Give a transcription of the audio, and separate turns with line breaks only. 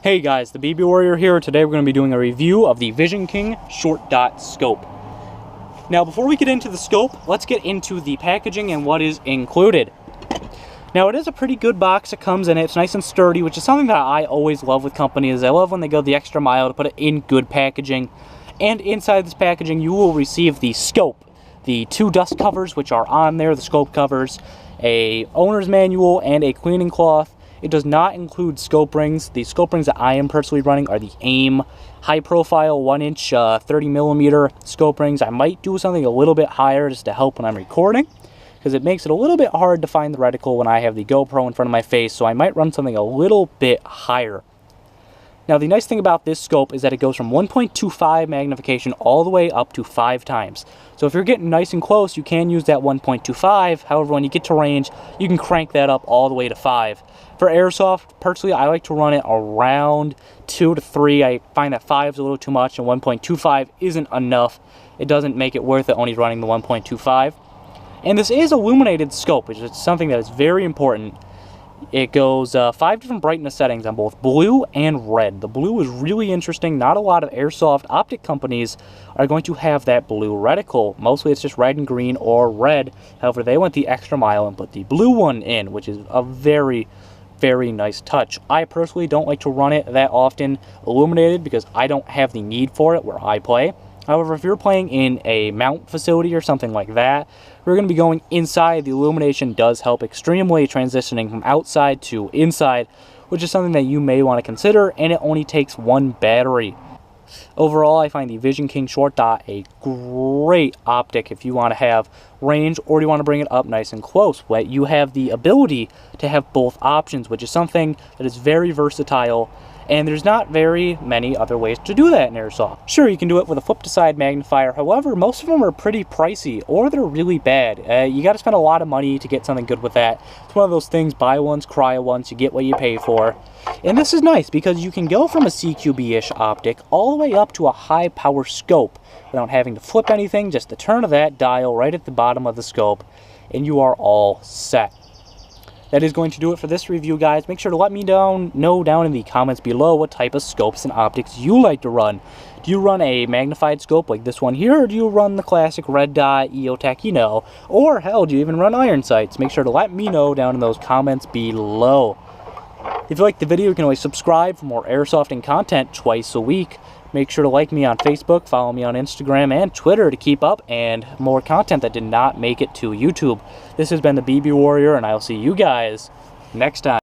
Hey guys, the BB Warrior here. Today we're going to be doing a review of the Vision King Shortdot Scope. Now before we get into the scope, let's get into the packaging and what is included. Now it is a pretty good box that comes in it. It's nice and sturdy, which is something that I always love with companies. I love when they go the extra mile to put it in good packaging. And inside this packaging you will receive the scope, the 2 dust covers which are on there, the scope covers, a owner's manual, and a cleaning cloth. It does not include scope rings. The scope rings that I am personally running are the AIM high profile 1-inch 30mm scope rings. I might do something a little bit higher just to help when I'm recording, because it makes it a little bit hard to find the reticle when I have the GoPro in front of my face, so I might run something a little bit higher. Now the nice thing about this scope is that it goes from 1.25 magnification all the way up to 5 times. So if you're getting nice and close, you can use that 1.25. However, when you get to range, you can crank that up all the way to 5. For airsoft, personally, I like to run it around 2 to 3. I find that 5 is a little too much and 1.25 isn't enough. It doesn't make it worth it only running the 1.25. And this is illuminated scope, which is something that is very important. It goes 5 different brightness settings on both blue and red. The blue is really interesting. Not a lot of airsoft optic companies are going to have that blue reticle. Mostly it's just red and green or red. However, they went the extra mile and put the blue one in, which is a very nice touch. I personally don't like to run it that often illuminated because I don't have the need for it where I play. However, if you're playing in a mount facility or something like that, we're going to be going inside. The illumination does help extremely transitioning from outside to inside, which is something that you may want to consider, and it only takes 1 battery. Overall, I find the Vision King Shortdot a great optic if you want to have range or you want to bring it up nice and close. But you have the ability to have both options, which is something that is very versatile, and there's not very many other ways to do that in airsoft. Sure, you can do it with a flip-to-side magnifier. However, most of them are pretty pricey or they're really bad. You got to spend a lot of money to get something good with that. It's one of those things, buy once, cry once, you get what you pay for. And this is nice because you can go from a CQB-ish optic all the way up to a high-power scope without having to flip anything, just the turn of that dial right at the bottom of the scope, and you are all set. That is going to do it for this review, guys. Make sure to let me know down in the comments below what type of scopes and optics you like to run. Do you run a magnified scope like this one here, or do you run the classic red dot EOTech, or hell, do you even run iron sights? Make sure to let me know down in those comments below. If you like the video, you can always subscribe for more airsofting content twice a week. Make sure to like me on Facebook, follow me on Instagram and Twitter to keep up, and more content that did not make it to YouTube. This has been the BB Warrior, and I'll see you guys next time.